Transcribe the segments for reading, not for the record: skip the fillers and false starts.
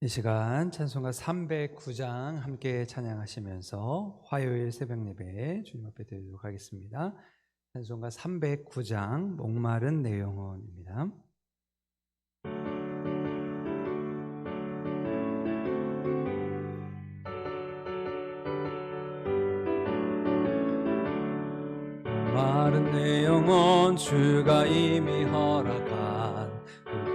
이 시간 찬송가 309장 함께 찬양하시면서 화요일 새벽 예배 주님 앞에 드리도록 하겠습니다. 찬송가 309장 목마른 내 영혼입니다. 목마른 내 영혼 주가 이미 허락한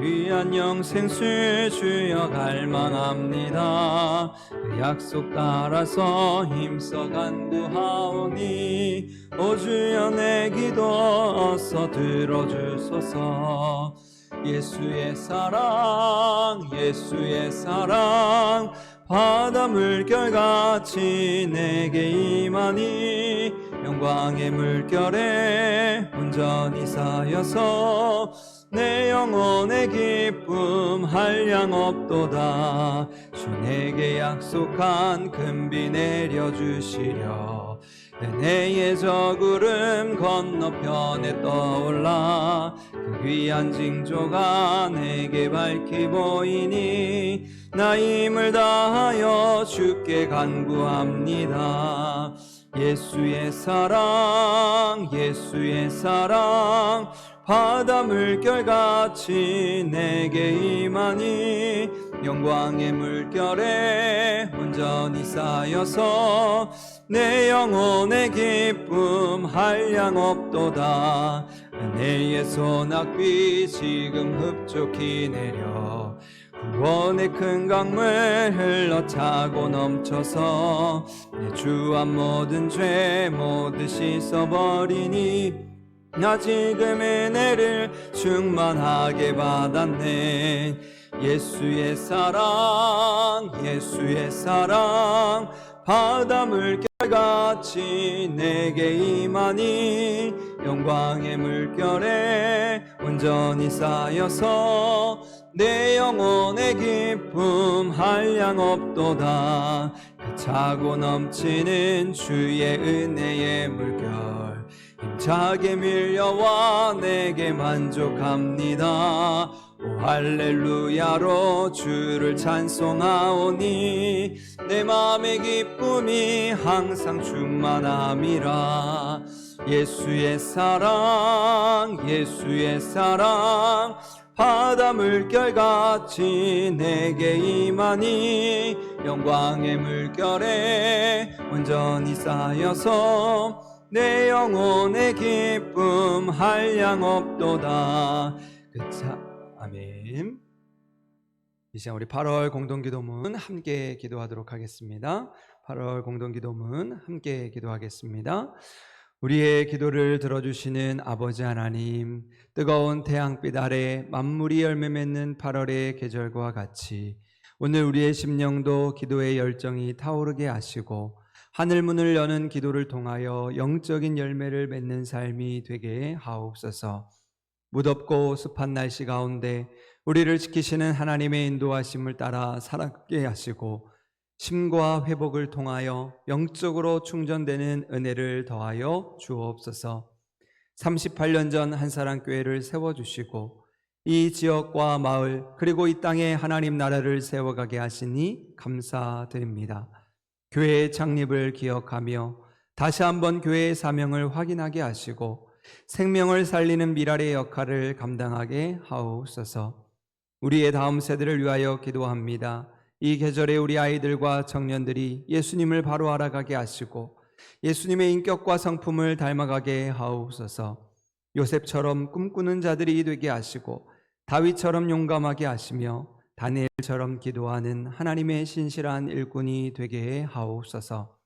귀한 영생수 주여 갈망합니다. 그 약속 따라서 힘써 간구하오니 오 주여 내 기도 어서 들어주소서. 예수의 사랑 예수의 사랑 바다 물결같이 내게 임하니 영광의 물결에 온전히 쌓여서 내 영혼의 기쁨 한량 없도다. 주 내게 약속한 금비 내려주시려 은혜의 저 구름 건너편에 떠올라 그 귀한 징조가 내게 밝히 보이니 나 힘을 다하여 주께 간구합니다. 예수의 사랑 예수의 사랑 바다 물결같이 내게 임하니 영광의 물결에 온전히 쌓여서 내 영혼의 기쁨 한량 없도다. 은혜의 소낙비 지금 흡족히 내려 구원의 큰 강물 흘러차고 넘쳐서 내 주한 모든 죄 모두 씻어버리니 나 지금 은혜를 충만하게 받았네. 예수의 사랑 예수의 사랑 바다 물결같이 내게 임하니 영광의 물결에 온전히 쌓여서 내 영혼의 기쁨 한량 없도다. 그 차고 넘치는 주의 은혜의 물결 힘차게 밀려와 내게 만족합니다. 오 할렐루야로 주를 찬송하오니 내 맘의 기쁨이 항상 충만함이라. 예수의 사랑 예수의 사랑 바다 물결같이 내게 임하니 영광의 물결에 온전히 쌓여서 내 영혼의 기쁨 한량 없도다. 아멘. 이 시간 우리 8월 공동기도문 함께 기도하도록 하겠습니다. 8월 공동기도문 함께 기도하겠습니다. 우리의 기도를 들어주시는 아버지 하나님, 뜨거운 태양빛 아래 만물이 열매 맺는 8월의 계절과 같이 오늘 우리의 심령도 기도의 열정이 타오르게 하시고 하늘문을 여는 기도를 통하여 영적인 열매를 맺는 삶이 되게 하옵소서. 무덥고 습한 날씨 가운데 우리를 지키시는 하나님의 인도하심을 따라 살아가게 하시고 심과 회복을 통하여 영적으로 충전되는 은혜를 더하여 주옵소서. 38년 전 한사랑교회를 세워주시고 이 지역과 마을 그리고 이 땅에 하나님 나라를 세워가게 하시니 감사드립니다. 교회의 창립을 기억하며 다시 한번 교회의 사명을 확인하게 하시고 생명을 살리는 미랄의 역할을 감당하게 하옵소서. 우리의 다음 세대를 위하여 기도합니다. 이 계절에 우리 아이들과 청년들이 예수님을 바로 알아가게 하시고 예수님의 인격과 성품을 닮아가게 하옵소서. 요셉처럼 꿈꾸는 자들이 되게 하시고 다윗처럼 용감하게 하시며 다니엘처럼 기도하는 하나님의 신실한 일꾼이 되게 하옵소서.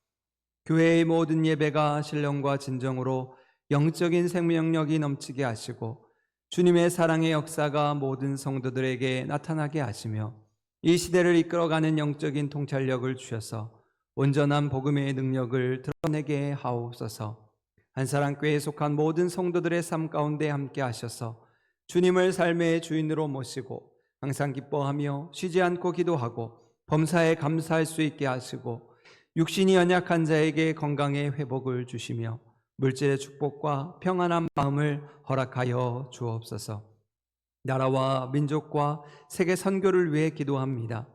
교회의 모든 예배가 신령과 진정으로 영적인 생명력이 넘치게 하시고 주님의 사랑의 역사가 모든 성도들에게 나타나게 하시며 이 시대를 이끌어가는 영적인 통찰력을 주셔서 온전한 복음의 능력을 드러내게 하옵소서. 한사랑교회에 속한 모든 성도들의 삶 가운데 함께 하셔서 주님을 삶의 주인으로 모시고 항상 기뻐하며 쉬지 않고 기도하고 범사에 감사할 수 있게 하시고 육신이 연약한 자에게 건강의 회복을 주시며 물질의 축복과 평안한 마음을 허락하여 주옵소서. 나라와 민족과 세계 선교를 위해 기도합니다.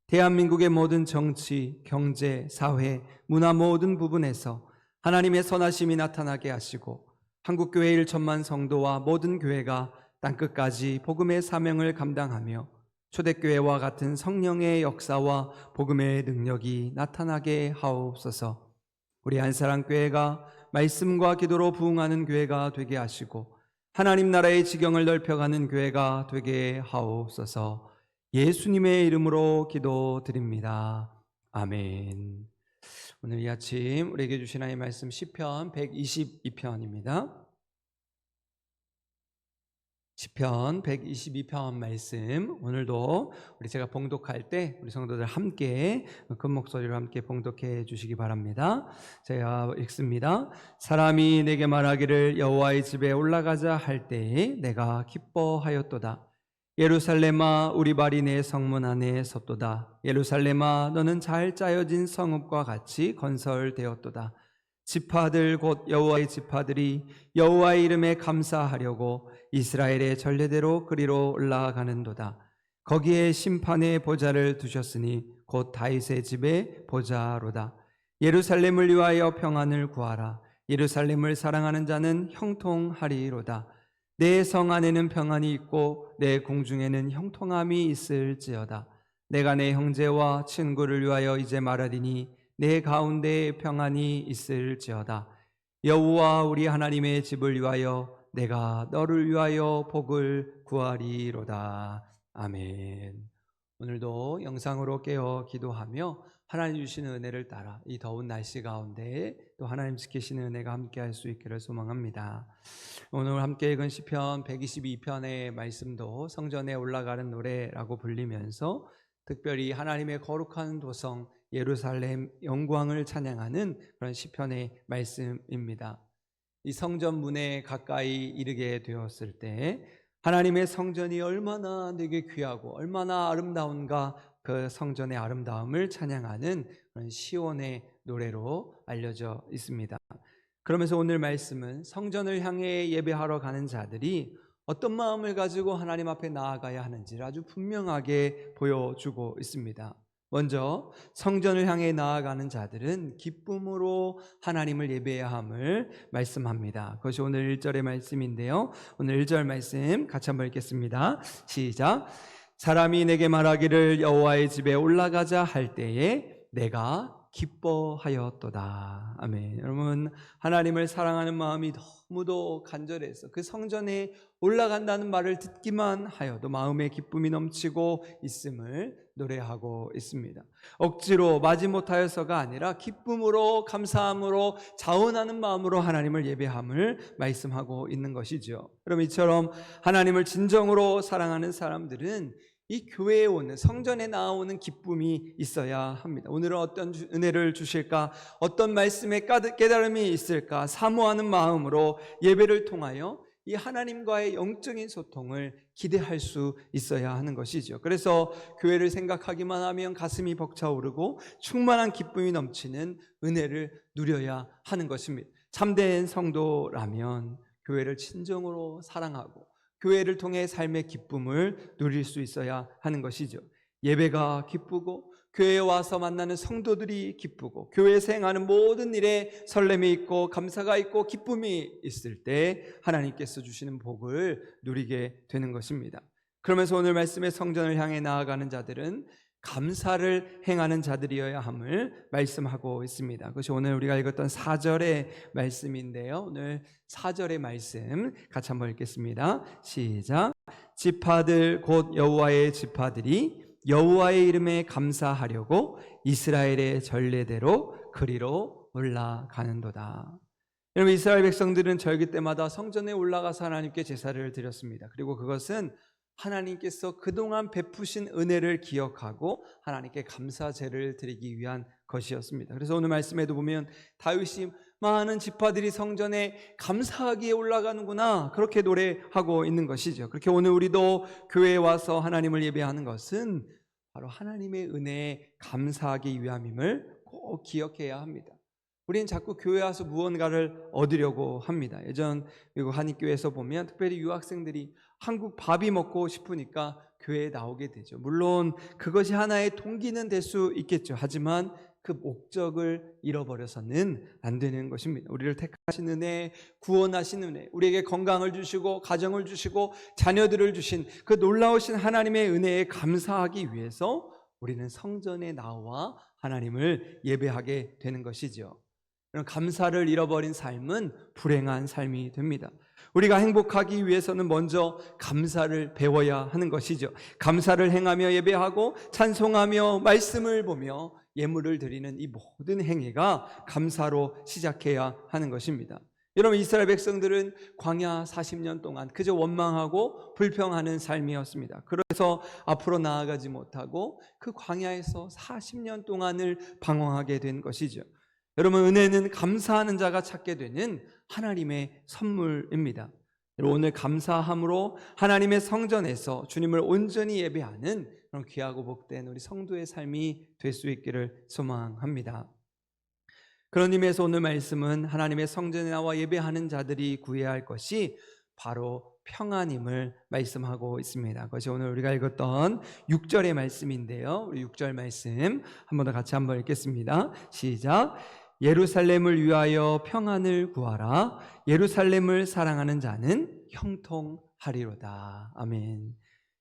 대한민국의 모든 정치, 경제, 사회, 문화 모든 부분에서 하나님의 선하심이 나타나게 하시고 한국교회 1천만 성도와 모든 교회가 땅끝까지 복음의 사명을 감당하며 초대교회와 같은 성령의 역사와 복음의 능력이 나타나게 하옵소서. 우리 한사랑교회가 말씀과 기도로 부흥하는 교회가 되게 하시고 하나님 나라의 지경을 넓혀가는 교회가 되게 하옵소서. 예수님의 이름으로 기도드립니다. 아멘. 오늘 이 아침 우리에게 주신 하나님의 말씀 시편 122편입니다. 시편 122편 말씀, 오늘도 제가 봉독할 때 우리 성도들 함께 큰 목소리로 함께 봉독해 주시기 바랍니다. 제가 읽습니다. 사람이 내게 말하기를 여호와의 집에 올라가자 할 때에 내가 기뻐하였도다. 예루살렘아 우리 발이 내 성문 안에 섰도다. 예루살렘아 너는 잘 짜여진 성읍과 같이 건설되었도다. 지파들 곧 여호와의 지파들이 여호와의 이름에 감사하려고 이스라엘의 전례대로 그리로 올라가는도다. 거기에 심판의 보좌를 두셨으니 곧 다윗의 집의 보좌로다. 예루살렘을 위하여 평안을 구하라. 예루살렘을 사랑하는 자는 형통하리로다. 내 성 안에는 평안이 있고 내 궁중에는 형통함이 있을지어다. 내가 내 형제와 친구를 위하여 이제 말하리니 내 가운데에 평안이 있을지어다. 여호와 우리 하나님의 집을 위하여 내가 너를 위하여 복을 구하리로다. 아멘. 오늘도 영상으로 깨어 기도하며 하나님 주시는 은혜를 따라 이 더운 날씨 가운데 또 하나님 지키시는 은혜가 함께 할 수 있기를 소망합니다. 오늘 함께 읽은 시편 122편의 말씀도 성전에 올라가는 노래라고 불리면서 특별히 하나님의 거룩한 도성 예루살렘 영광을 찬양하는 그런 시편의 말씀입니다. 이 성전 문에 가까이 이르게 되었을 때 하나님의 성전이 얼마나 내게 귀하고 얼마나 아름다운가, 그 성전의 아름다움을 찬양하는 그런 시온의 노래로 알려져 있습니다. 그러면서 오늘 말씀은 성전을 향해 예배하러 가는 자들이 어떤 마음을 가지고 하나님 앞에 나아가야 하는지를 아주 분명하게 보여주고 있습니다. 먼저 성전을 향해 나아가는 자들은 기쁨으로 하나님을 예배해야 함을 말씀합니다. 그것이 오늘 1절의 말씀인데요, 오늘 1절 말씀 같이 한번 읽겠습니다. 시작. 사람이 내게 말하기를 여호와의 집에 올라가자 할 때에 내가 기뻐하였도다. 아멘. 여러분, 하나님을 사랑하는 마음이 너무도 간절해서 그 성전에 올라간다는 말을 듣기만 하여도 마음에 기쁨이 넘치고 있음을 노래하고 있습니다. 억지로 마지못하여서가 아니라 기쁨으로, 감사함으로, 자원하는 마음으로 하나님을 예배함을 말씀하고 있는 것이죠. 그럼 이처럼 하나님을 진정으로 사랑하는 사람들은 이 교회에 오는, 성전에 나오는 기쁨이 있어야 합니다. 오늘은 어떤 은혜를 주실까, 어떤 말씀에 깨달음이 있을까 사모하는 마음으로 예배를 통하여 이 하나님과의 영적인 소통을 기대할 수 있어야 하는 것이죠. 그래서 교회를 생각하기만 하면 가슴이 벅차오르고 충만한 기쁨이 넘치는 은혜를 누려야 하는 것입니다. 참된 성도라면 교회를 진정으로 사랑하고 교회를 통해 삶의 기쁨을 누릴 수 있어야 하는 것이죠. 예배가 기쁘고 교회에 와서 만나는 성도들이 기쁘고 교회에서 행하는 모든 일에 설렘이 있고 감사가 있고 기쁨이 있을 때 하나님께서 주시는 복을 누리게 되는 것입니다. 그러면서 오늘 말씀의 성전을 향해 나아가는 자들은 감사를 행하는 자들이어야 함을 말씀하고 있습니다. 그것이 오늘 우리가 읽었던 4절의 말씀인데요, 오늘 4절의 말씀 같이 한번 읽겠습니다. 시작. 지파들 곧 여호와의 지파들이 여호와의 이름에 감사하려고 이스라엘의 전례대로 그리로 올라가는도다. 여러분, 이스라엘 백성들은 절기 때마다 성전에 올라가서 하나님께 제사를 드렸습니다. 그리고 그것은 하나님께서 그동안 베푸신 은혜를 기억하고 하나님께 감사제를 드리기 위한 것이었습니다. 그래서 오늘 말씀에도 보면 다윗이 많은 지파들이 성전에 감사하기에 올라가는구나, 그렇게 노래하고 있는 것이죠. 그렇게 오늘 우리도 교회에 와서 하나님을 예배하는 것은 바로 하나님의 은혜에 감사하기 위함임을 꼭 기억해야 합니다. 우리는 자꾸 교회 와서 무언가를 얻으려고 합니다. 예전 미국 한인교회에서 보면 특별히 유학생들이 한국 밥이 먹고 싶으니까 교회에 나오게 되죠. 물론 그것이 하나의 동기는 될 수 있겠죠. 하지만 그 목적을 잃어버려서는 안 되는 것입니다. 우리를 택하신 은혜, 구원하신 은혜, 우리에게 건강을 주시고 가정을 주시고 자녀들을 주신 그 놀라우신 하나님의 은혜에 감사하기 위해서 우리는 성전에 나와 하나님을 예배하게 되는 것이죠. 감사를 잃어버린 삶은 불행한 삶이 됩니다. 우리가 행복하기 위해서는 먼저 감사를 배워야 하는 것이죠. 감사를 행하며 예배하고 찬송하며 말씀을 보며 예물을 드리는 이 모든 행위가 감사로 시작해야 하는 것입니다. 여러분, 이스라엘 백성들은 광야 40년 동안 그저 원망하고 불평하는 삶이었습니다. 그래서 앞으로 나아가지 못하고 그 광야에서 40년 동안을 방황하게 된 것이죠. 여러분, 은혜는 감사하는 자가 찾게 되는 하나님의 선물입니다. 오늘 감사함으로 하나님의 성전에서 주님을 온전히 예배하는 그런 귀하고 복된 우리 성도의 삶이 될 수 있기를 소망합니다. 그런 의미에서 오늘 말씀은 하나님의 성전에 나와 예배하는 자들이 구해야 할 것이 바로 평안임을 말씀하고 있습니다. 그것이 오늘 우리가 읽었던 6절의 말씀인데요. 우리 6절 말씀 한 번 더 같이 한번 읽겠습니다. 시작. 예루살렘을 위하여 평안을 구하라. 예루살렘을 사랑하는 자는 형통하리로다. 아멘.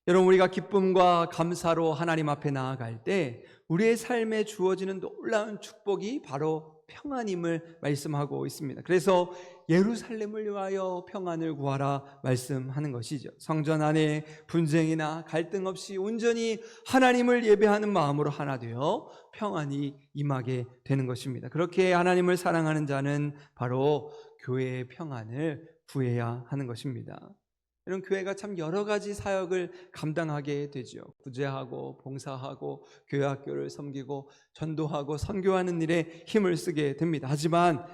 여러분, 우리가 기쁨과 감사로 하나님 앞에 나아갈 때 우리의 삶에 주어지는 놀라운 축복이 바로 평안임을 말씀하고 있습니다. 그래서 예루살렘을 위하여 평안을 구하라 말씀하는 것이죠. 성전 안에 분쟁이나 갈등 없이 온전히 하나님을 예배하는 마음으로 하나 되어 평안이 임하게 되는 것입니다. 그렇게 하나님을 사랑하는 자는 바로 교회의 평안을 구해야 하는 것입니다. 이런 교회가 참 여러 가지 사역을 감당하게 되죠. 구제하고 봉사하고 교회 학교를 섬기고 전도하고 선교하는 일에 힘을 쓰게 됩니다. 하지만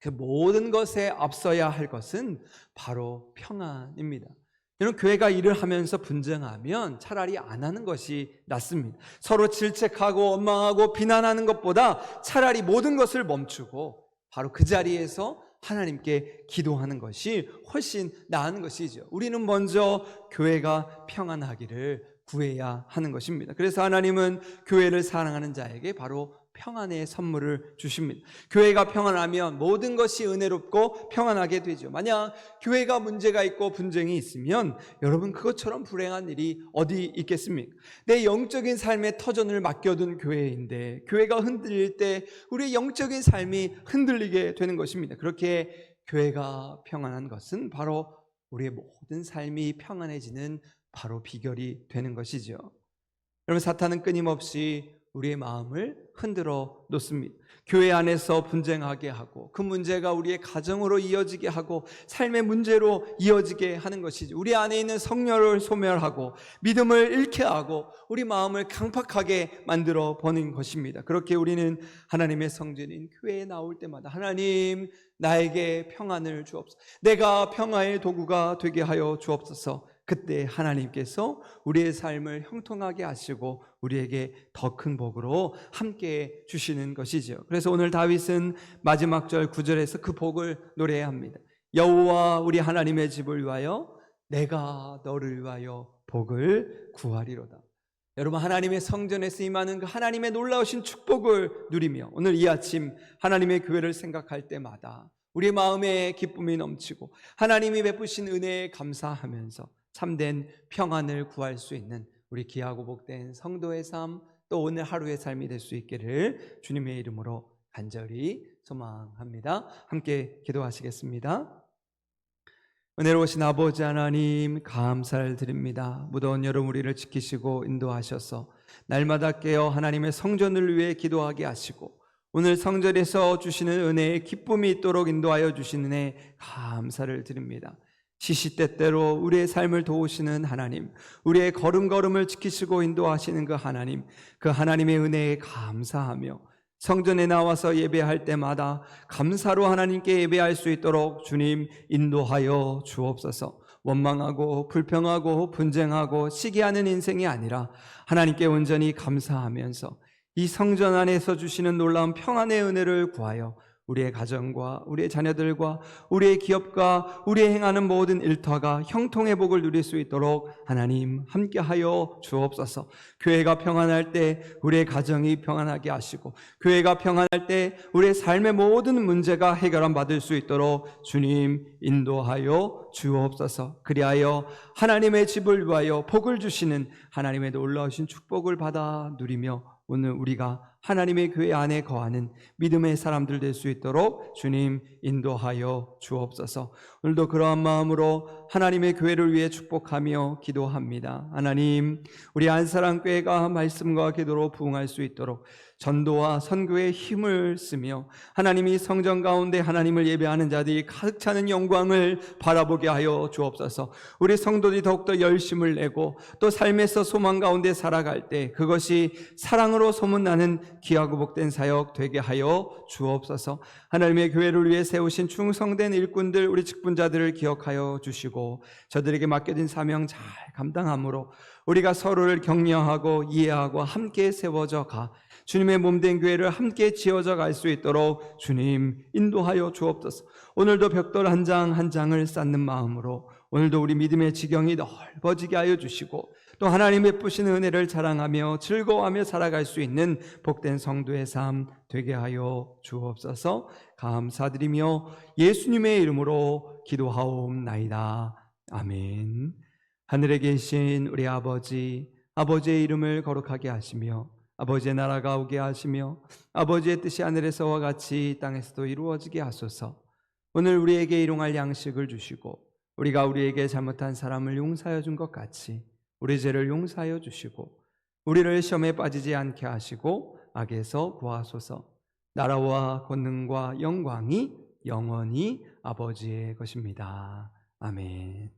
그 모든 것에 앞서야 할 것은 바로 평안입니다. 이런 교회가 일을 하면서 분쟁하면 차라리 안 하는 것이 낫습니다. 서로 질책하고 원망하고 비난하는 것보다 차라리 모든 것을 멈추고 바로 그 자리에서 하나님께 기도하는 것이 훨씬 나은 것이죠. 우리는 먼저 교회가 평안하기를 구해야 하는 것입니다. 그래서 하나님은 교회를 사랑하는 자에게 바로 평안의 선물을 주십니다. 교회가 평안하면 모든 것이 은혜롭고 평안하게 되죠. 만약 교회가 문제가 있고 분쟁이 있으면 여러분, 그것처럼 불행한 일이 어디 있겠습니까? 내 영적인 삶의 터전을 맡겨둔 교회인데 교회가 흔들릴 때 우리의 영적인 삶이 흔들리게 되는 것입니다. 그렇게 교회가 평안한 것은 바로 우리의 모든 삶이 평안해지는 바로 비결이 되는 것이죠. 여러분, 사탄은 끊임없이 우리의 마음을 흔들어 놓습니다. 교회 안에서 분쟁하게 하고 그 문제가 우리의 가정으로 이어지게 하고 삶의 문제로 이어지게 하는 것이죠. 우리 안에 있는 성령을 소멸하고 믿음을 잃게 하고 우리 마음을 강팍하게 만들어 버는 것입니다. 그렇게 우리는 하나님의 성전인 교회에 나올 때마다 하나님, 나에게 평안을 주옵소서, 내가 평화의 도구가 되게 하여 주옵소서. 그때 하나님께서 우리의 삶을 형통하게 하시고 우리에게 더 큰 복으로 함께 주시는 것이죠. 그래서 오늘 다윗은 마지막 절 9절에서 그 복을 노래해야 합니다. 여호와 우리 하나님의 집을 위하여 내가 너를 위하여 복을 구하리로다. 여러분, 하나님의 성전에서 임하는 그 하나님의 놀라우신 축복을 누리며 오늘 이 아침 하나님의 교회를 생각할 때마다 우리의 마음에 기쁨이 넘치고 하나님이 베푸신 은혜에 감사하면서 참된 평안을 구할 수 있는 우리 귀하고 복된 성도의 삶, 또 오늘 하루의 삶이 될 수 있기를 주님의 이름으로 간절히 소망합니다. 함께 기도하시겠습니다. 은혜로우신 아버지 하나님, 감사를 드립니다. 무더운 여름 우리를 지키시고 인도하셔서 날마다 깨어 하나님의 성전을 위해 기도하게 하시고 오늘 성전에서 주시는 은혜에 기쁨이 있도록 인도하여 주시는 은혜 감사를 드립니다. 시시때때로 우리의 삶을 도우시는 하나님, 우리의 걸음걸음을 지키시고 인도하시는 그 하나님의 은혜에 감사하며 성전에 나와서 예배할 때마다 감사로 하나님께 예배할 수 있도록 주님 인도하여 주옵소서. 원망하고 불평하고 분쟁하고 시기하는 인생이 아니라 하나님께 온전히 감사하면서 이 성전 안에서 주시는 놀라운 평안의 은혜를 구하여 우리의 가정과 우리의 자녀들과 우리의 기업과 우리의 행하는 모든 일터가 형통의 복을 누릴 수 있도록 하나님 함께하여 주옵소서. 교회가 평안할 때 우리의 가정이 평안하게 하시고, 교회가 평안할 때 우리의 삶의 모든 문제가 해결함 받을 수 있도록 주님 인도하여 주옵소서. 그리하여 하나님의 집을 위하여 복을 주시는 하나님의 놀라우신 축복을 받아 누리며 오늘 우리가 하나님의 교회 안에 거하는 믿음의 사람들 될 수 있도록 주님 인도하여 주옵소서. 오늘도 그러한 마음으로 하나님의 교회를 위해 축복하며 기도합니다. 하나님, 우리 안사랑교회가 말씀과 기도로 부응할 수 있도록 전도와 선교에 힘을 쓰며 하나님이 성전 가운데 하나님을 예배하는 자들이 가득 차는 영광을 바라보게 하여 주옵소서. 우리 성도들이 더욱더 열심을 내고 또 삶에서 소망 가운데 살아갈 때 그것이 사랑으로 소문나는 귀하고 복된 사역 되게 하여 주옵소서. 하나님의 교회를 위해 세우신 충성된 일꾼들, 우리 직분자들을 기억하여 주시고 저들에게 맡겨진 사명 잘 감당함으로 우리가 서로를 격려하고 이해하고 함께 세워져 가 주님의 몸된 교회를 함께 지어져 갈 수 있도록 주님 인도하여 주옵소서. 오늘도 벽돌 한 장 한 장을 쌓는 마음으로 오늘도 우리 믿음의 지경이 넓어지게 하여 주시고 또 하나님 베푸시는 은혜를 자랑하며 즐거워하며 살아갈 수 있는 복된 성도의 삶 되게 하여 주옵소서. 감사드리며 예수님의 이름으로 기도하옵나이다. 아멘. 하늘에 계신 우리 아버지, 아버지의 이름을 거룩하게 하시며 아버지의 나라가 오게 하시며 아버지의 뜻이 하늘에서와 같이 땅에서도 이루어지게 하소서. 오늘 우리에게 일용할 양식을 주시고 우리가 우리에게 잘못한 사람을 용서하여 준 것 같이 우리 죄를 용서하여 주시고 우리를 시험에 빠지지 않게 하시고 악에서 구하소서. 나라와 권능과 영광이 영원히 아버지의 것입니다. 아멘.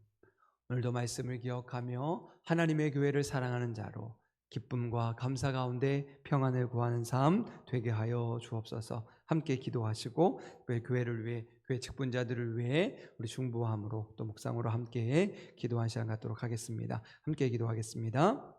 오늘도 말씀을 기억하며 하나님의 교회를 사랑하는 자로 기쁨과 감사 가운데 평안을 구하는 삶 되게 하여 주옵소서. 함께 기도하시고 교회를 위해, 교회 직분자들을 위해 우리 중보함으로 또 묵상으로 함께 기도한 시간 갖도록 하겠습니다. 함께 기도하겠습니다.